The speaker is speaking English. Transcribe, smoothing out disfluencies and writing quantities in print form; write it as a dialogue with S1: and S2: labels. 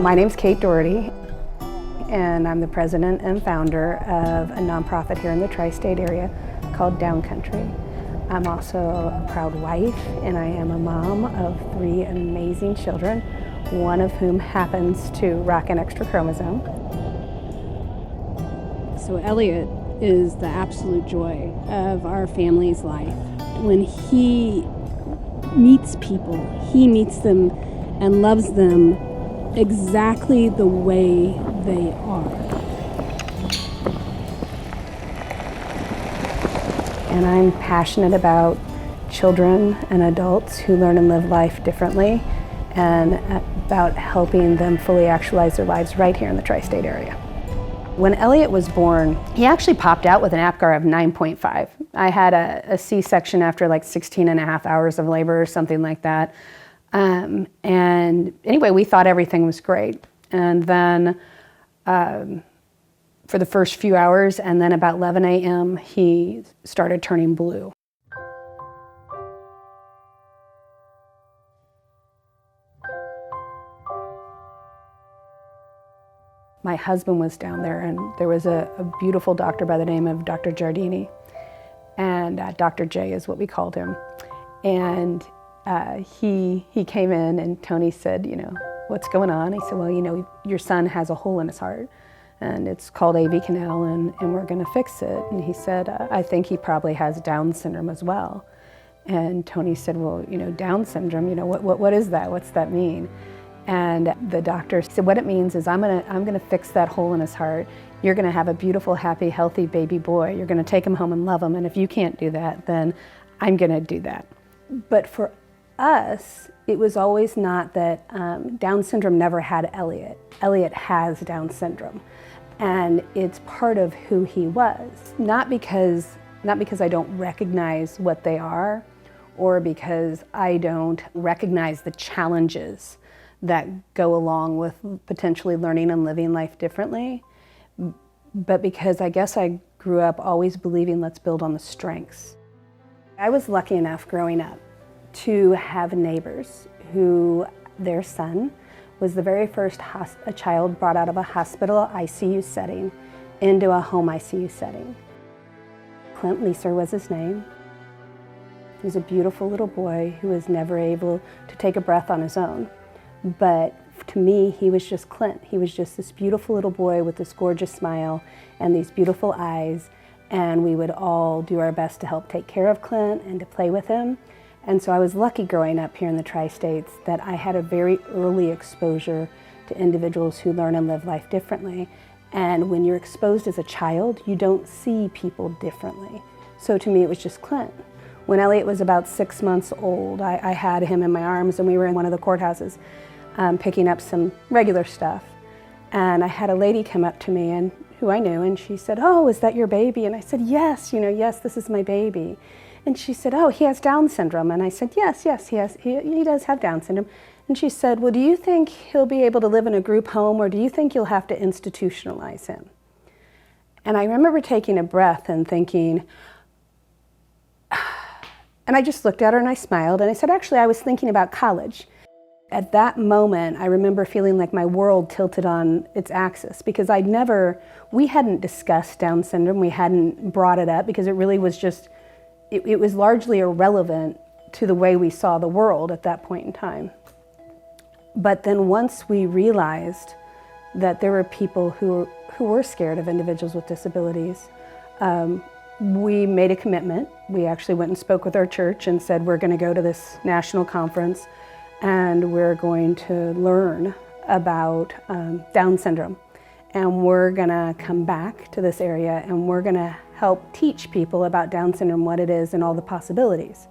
S1: My name's Kate Doherty, and I'm the president and founder of a nonprofit here in the tri-state area called Down Country. I'm also a proud wife, and I am a mom of 3 amazing children, one of whom happens to rock an extra chromosome.
S2: So Elliot is the absolute joy of our family's life. When he meets people, he meets them and loves them exactly the way they are.
S1: And I'm passionate about children and adults who learn and live life differently, and about helping them fully actualize their lives right here in the tri-state area. When Elliot was born, he actually popped out with an APGAR of 9.5. I had a C-section after like 16 and a half hours of labor or something like that. And anyway, we thought everything was great. And then for the first few hours, and then about 11 a.m., he started turning blue. My husband was down there, and there was a beautiful doctor by the name of Dr. Giardini, and Dr. J is what we called him. And he came in, and Tony said, you know, what's going on? He said, well, you know, your son has a hole in his heart, and it's called AV canal, and we're gonna fix it. And he said, I think he probably has Down syndrome as well. And Tony said, well, you know, Down syndrome, you know, what is that? What's that mean? And the doctor said, what it means is I'm gonna fix that hole in his heart. You're gonna have a beautiful, happy, healthy baby boy. You're gonna take him home and love him, and if you can't do that, then I'm gonna do that. But for us, it was always not that Down syndrome never had Elliot. Elliot has Down syndrome, and it's part of who he was. Not because I don't recognize what they are, or because I don't recognize the challenges that go along with potentially learning and living life differently, but because I guess I grew up always believing let's build on the strengths. I was lucky enough growing up to have neighbors who their son was the very first a child brought out of a hospital ICU setting into a home ICU setting. Clint Leeser was his name. He was a beautiful little boy who was never able to take a breath on his own. But to me, he was just Clint. He was just this beautiful little boy with this gorgeous smile and these beautiful eyes, and we would all do our best to help take care of Clint and to play with him. And so I was lucky growing up here in the Tri-States that I had a very early exposure to individuals who learn and live life differently. And when you're exposed as a child, you don't see people differently. So to me, it was just Clint. When Elliot was about 6 months old, I had him in my arms, and we were in one of the courthouses picking up some regular stuff. And I had a lady come up to me, and who I knew, and she said, oh, is that your baby? And I said, yes, you know, yes, this is my baby. And she said, oh, he has Down syndrome. And I said, yes, he does have Down syndrome. And she said, well, do you think he'll be able to live in a group home, or do you think you'll have to institutionalize him? And I remember taking a breath and thinking, and I just looked at her and I smiled, and I said, actually, I was thinking about college. At that moment, I remember feeling like my world tilted on its axis, because we hadn't discussed Down syndrome, we hadn't brought it up, because it really was just, it was largely irrelevant to the way we saw the world at that point in time. But then once we realized that there were people who were scared of individuals with disabilities, we made a commitment. We actually went and spoke with our church and said, we're going to go to this national conference, and we're going to learn about Down syndrome. And we're going to come back to this area, and we're going to help teach people about Down syndrome, what it is, and all the possibilities.